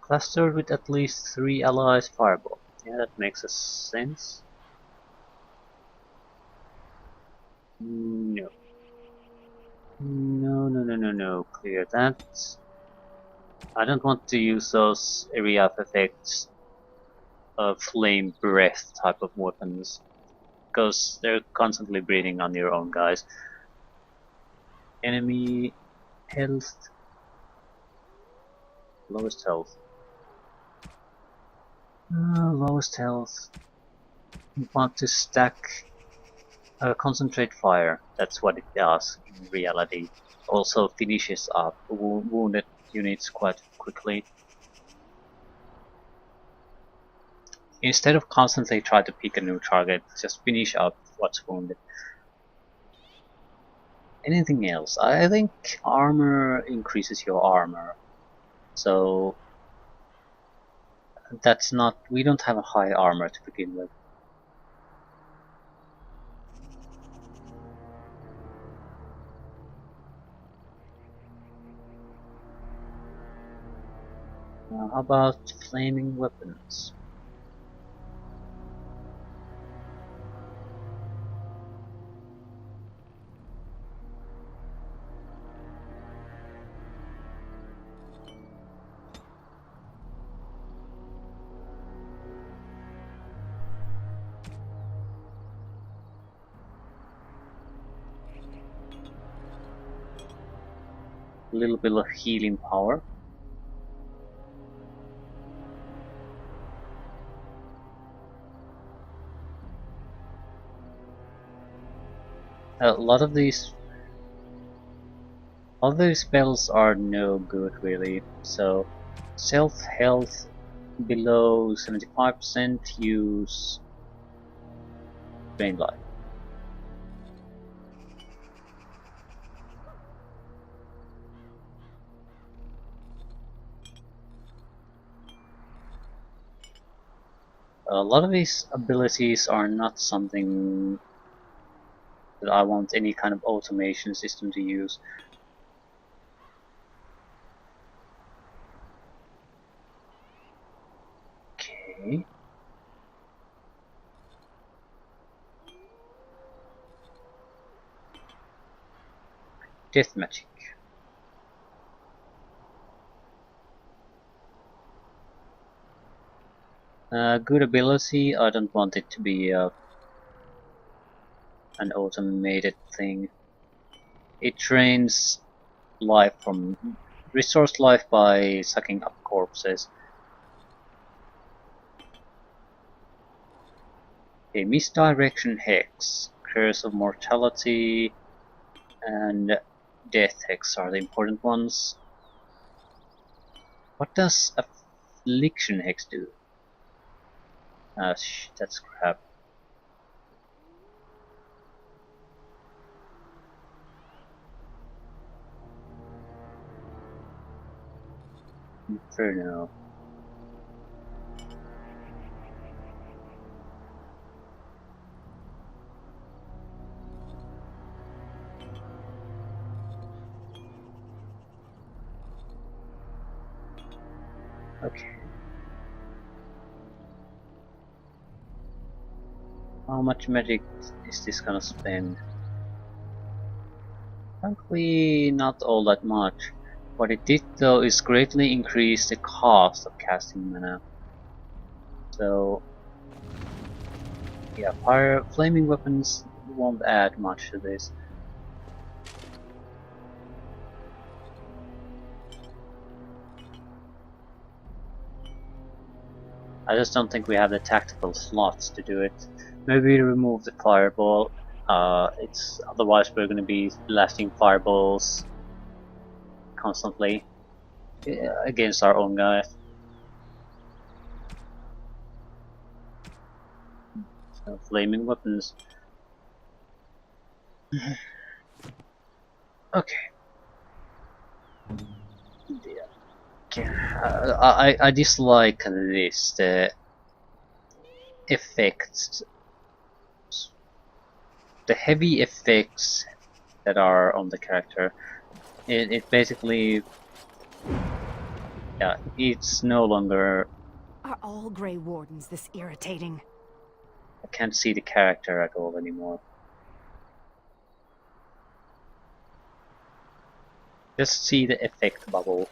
Clustered with at least 3 allies fireball. Yeah, that makes a sense. No. No. Clear that. I don't want to use those area of effects of flame breath type of weapons, because they're constantly breathing on your own guys. Enemy health. Lowest health. Lowest health. You want to stack concentrate fire. That's what it does in reality. Also finishes up wounded units quite quickly. Instead of constantly trying to pick a new target, just finish up what's wounded. Anything else? I think armor increases your armor. So that's not, we don't have a high armor to begin with. How about flaming weapons? A little bit of healing power. A lot of these other spells are no good really, so self-health below 75% use Drain Life. A lot of these abilities are not something that I want any kind of automation system to use. Okay. Death Magic. Good ability, I don't want it to be an automated thing. It drains life from, restores life by sucking up corpses. A Misdirection Hex, Curse of Mortality, and Death Hex are the important ones. What does Affliction Hex do? That's crap. Inferno. Okay. How much magic is this gonna spend? Frankly, not all that much. What it did though is greatly increase the cost of casting mana. So yeah, flaming weapons won't add much to this. I just don't think we have the tactical slots to do it. Maybe remove the fireball. It's otherwise we're going to be blasting fireballs constantly. against our own guy. So, flaming weapons. Okay. Yeah. Okay. I dislike this, the effects, the heavy effects that are on the character. It basically, yeah, it's no longer, Are all Grey Wardens this irritating? I can't see the character at all anymore. Just see the effect bubble.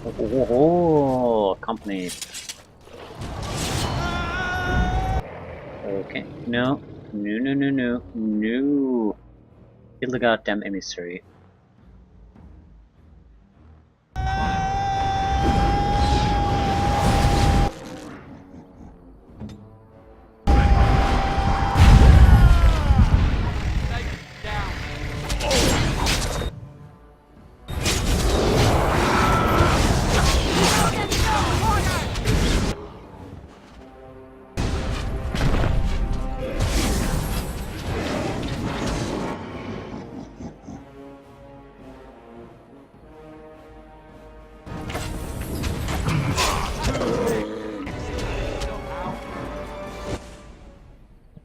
Oh, company. Okay, no, no, no, no, no, no. Kill the goddamn emissary.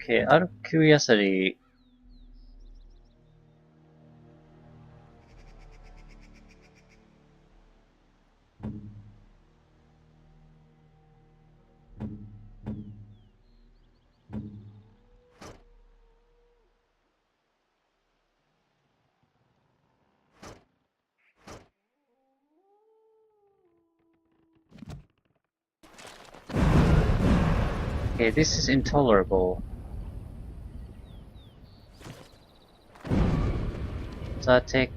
Okay, out of curiosity, okay, this is intolerable. So I take.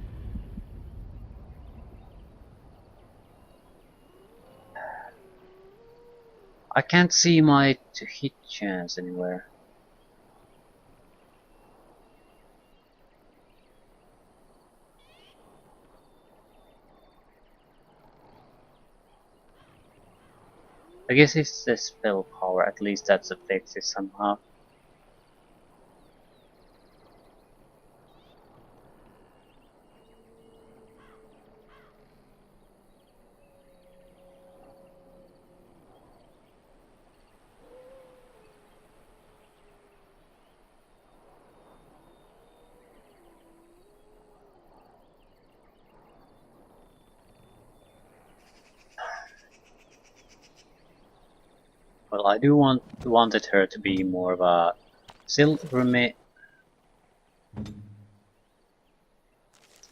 I can't see my to hit chance anywhere. I guess it's the spell power, at least that's affected somehow. Well, I do wanted her to be more of a silver ma-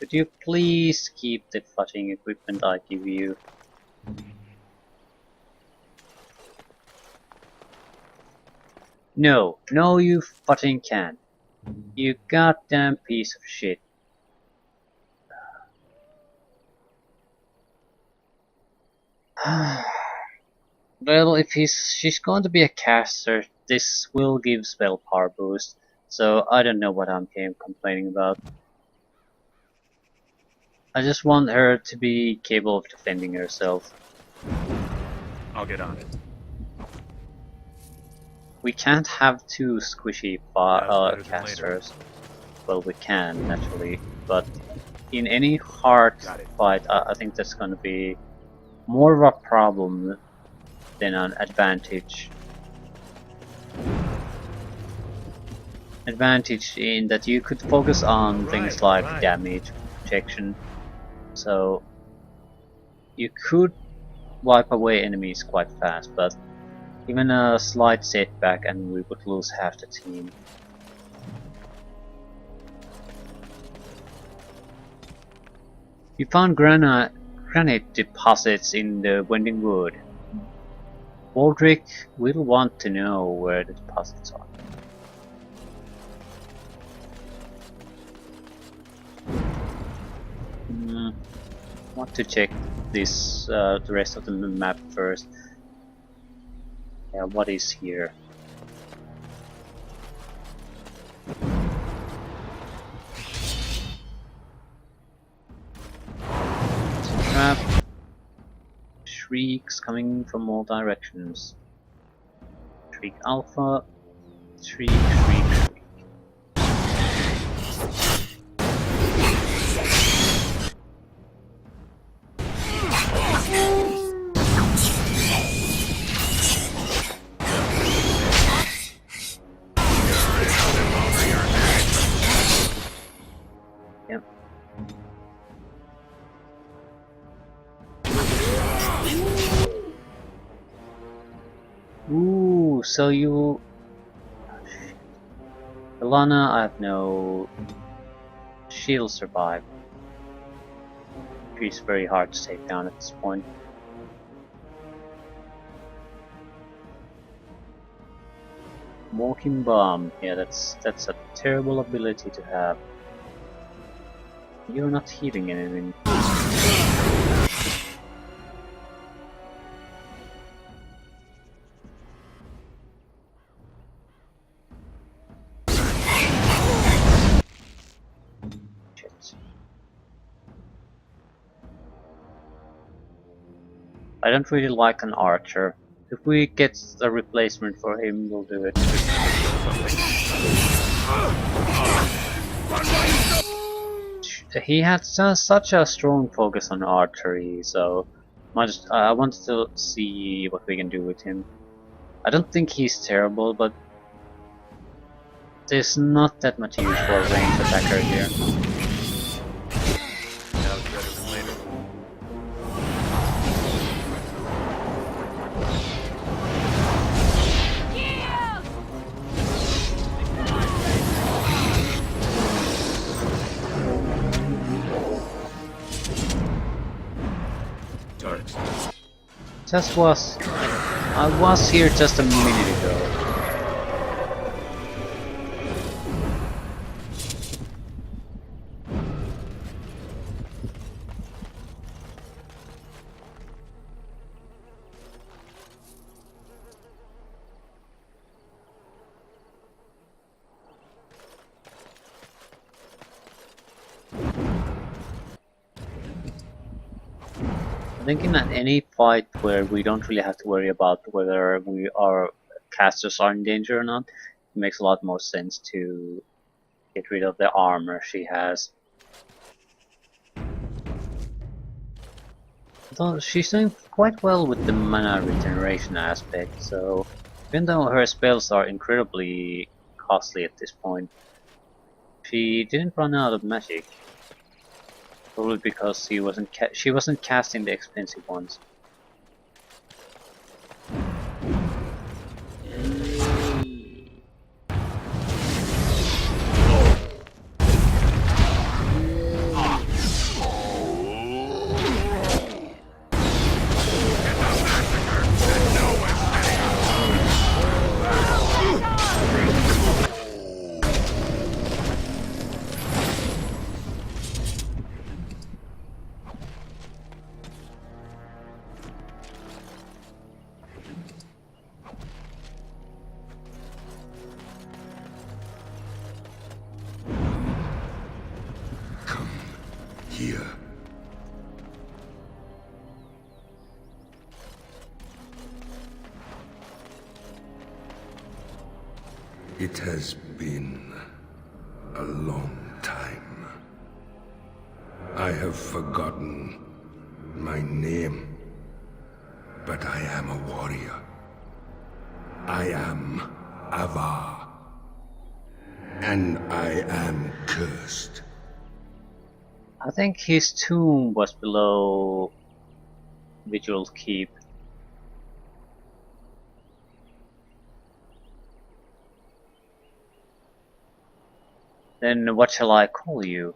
Could you please keep the fucking equipment I give you? No, no you fucking can't. You goddamn piece of shit. Well, if she's going to be a caster, this will give spell power boost, so I don't know what I'm complaining about. I just want her to be capable of defending herself. I'll get on it. We can't have two squishy Now's better than later. casters. Well, we can, naturally, but in any hard Got it. fight, I think that's going to be more of a problem than an advantage. Advantage in that you could focus on things like damage, protection, so you could wipe away enemies quite fast, but even a slight setback and we would lose half the team. We found granite deposits in the Wending Wood. Waldrick will want to know where the deposits are. Want to check this, the rest of the map first. Yeah, what is here? trap. Shrieks coming from all directions. Shriek Alpha. Shriek, shriek, shriek. Yep. Ooh, so you... Ilana, I have no... She'll survive. She's very hard to take down at this point. Walking Bomb, yeah, that's a terrible ability to have. You're not healing anything. Shit. I don't really like an archer. If we get a replacement for him, we'll do it. He had such a strong focus on archery, so I wanted to see what we can do with him. I don't think he's terrible, but there's not that much use for a ranged attacker here. Now it's better than later. Turrets. I was here just a minute ago. Thinking that any fight where we don't really have to worry about whether our casters are in danger or not, it makes a lot more sense to get rid of the armor she has. Though she's doing quite well with the mana regeneration aspect, so even though her spells are incredibly costly at this point, she didn't run out of magic. Probably because she wasn't casting the expensive ones. Here. It has been a long time. I have forgotten my name, but I am a warrior. I am Avar, and I am cursed. I think his tomb was below Vigil's Keep. Then what shall I call you?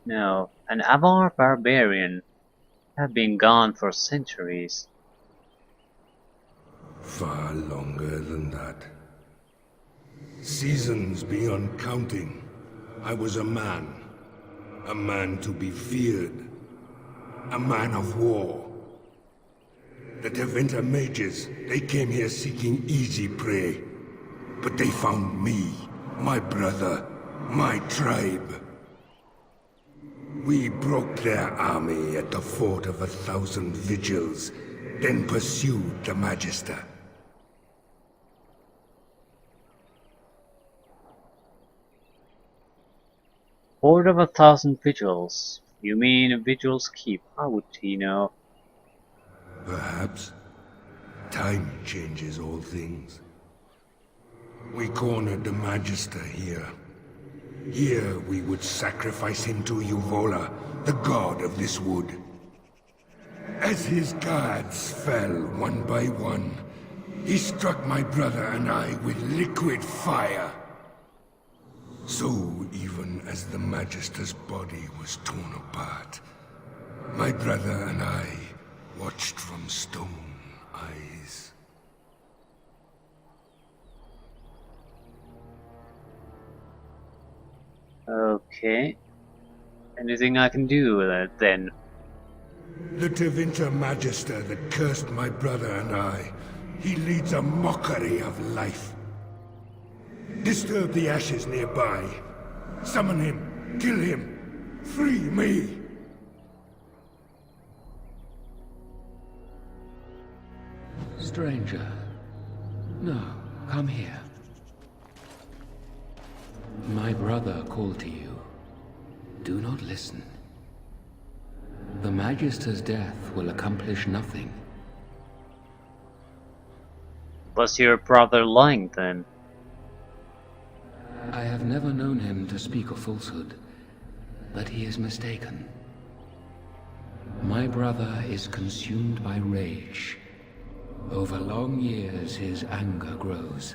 No, an Avar barbarian. Have been gone for centuries. Far longer than that. Seasons beyond counting. I was a man to be feared, a man of war. The Deventer mages, they came here seeking easy prey, but they found me, my brother, my tribe. We broke their army at the Fort of 1,000 Vigils, then pursued the Magister. Fort of 1,000 Vigils. You mean Vigils Keep? How would he know? Perhaps. Time changes all things. We cornered the Magister here. Here we would sacrifice him to Uvola, the god of this wood. As his guards fell one by one, he struck my brother and I with liquid fire. So even as the Magister's body was torn apart, my brother and I watched from stone eyes. Okay. Anything I can do with it then? The Tevinter Magister that cursed my brother and I, he leads a mockery of life. Disturb the ashes nearby. Summon him. Kill him. Free me. Stranger. No, come here. My brother called to you. Do not listen. The Magister's death will accomplish nothing. Was your brother lying then? I have never known him to speak a falsehood, but he is mistaken. My brother is consumed by rage. Over long years, his anger grows.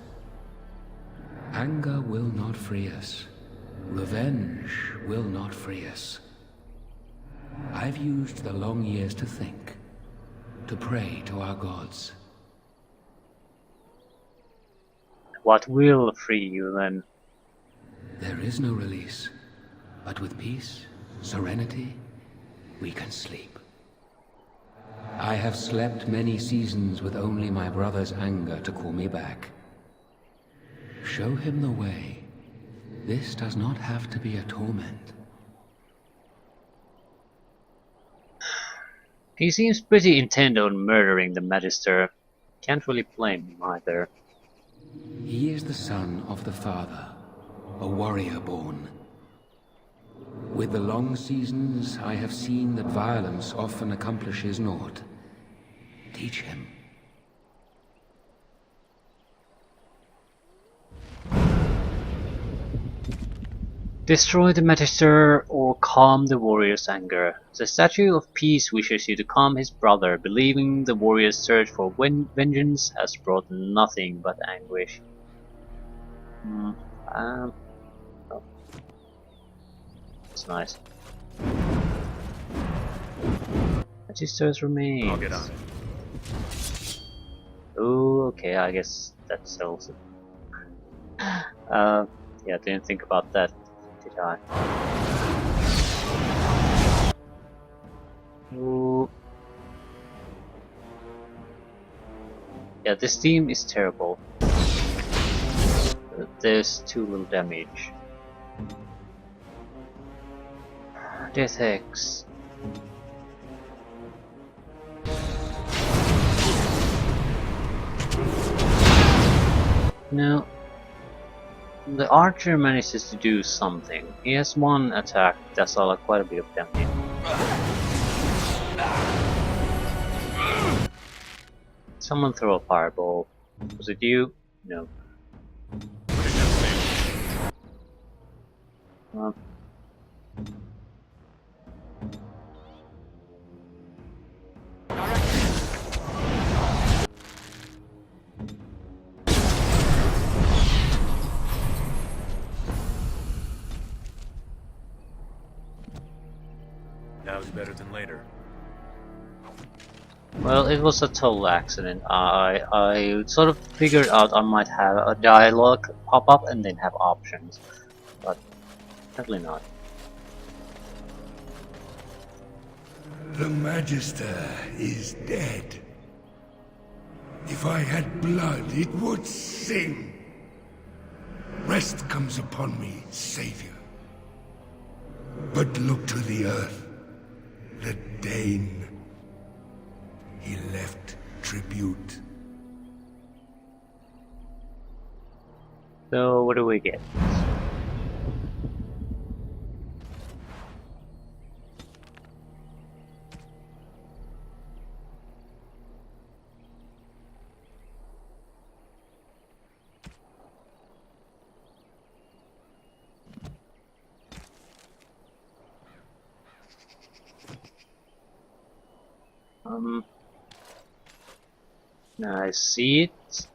Anger will not free us. Revenge will not free us. I've used the long years to think, to pray to our gods. What will free you then? There is no release, but with peace, serenity, we can sleep. I have slept many seasons with only my brother's anger to call me back. Show him the way. This does not have to be a torment. He seems pretty intent on murdering the Magister. Can't really blame him either. He is the son of the Father, a warrior born. With the long seasons, I have seen that violence often accomplishes naught. Teach him. Destroy the Magister or calm the warrior's anger. The Statue of Peace wishes you to calm his brother, believing the warrior's search for vengeance has brought nothing but anguish. Oh. That's nice. Magister's remains. I'll get on it. Oh, okay, I guess that sells it. Yeah, didn't think about that, did I? Ooh. Yeah, this team is terrible. There's too little damage. Death Hex. No. The archer manages to do something. He has one attack that's all quite a bit of damage. Someone throw a fireball. Was it you? No. Now's better than later. Well, it was a total accident. I sort of figured out I might have a dialogue pop up and then have options, but definitely not. The Magister is dead. If I had blood, it would sing. Rest comes upon me, Savior. But look to the earth. The Dane. He left tribute. So what do we get? I see it.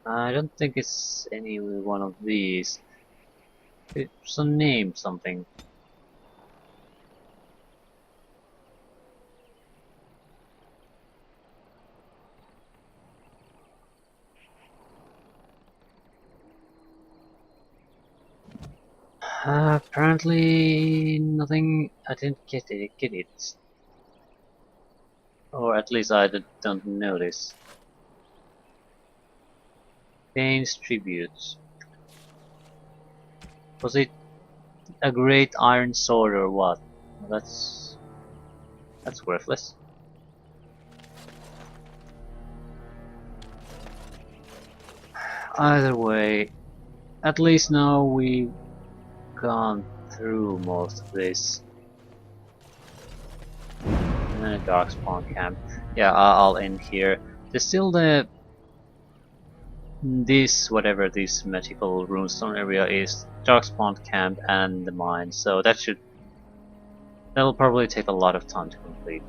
I don't think it's any one of these. It's a name something. Apparently nothing. I didn't get it. Or at least I don't notice. Dane's tributes. Was it a great iron sword or what? That's worthless. Either way, at least now we've gone through most of this. And then a darkspawn camp. Yeah, I'll end here. There's still this whatever this magical runestone area is, darkspawn camp and the mine. So that'll probably take a lot of time to complete.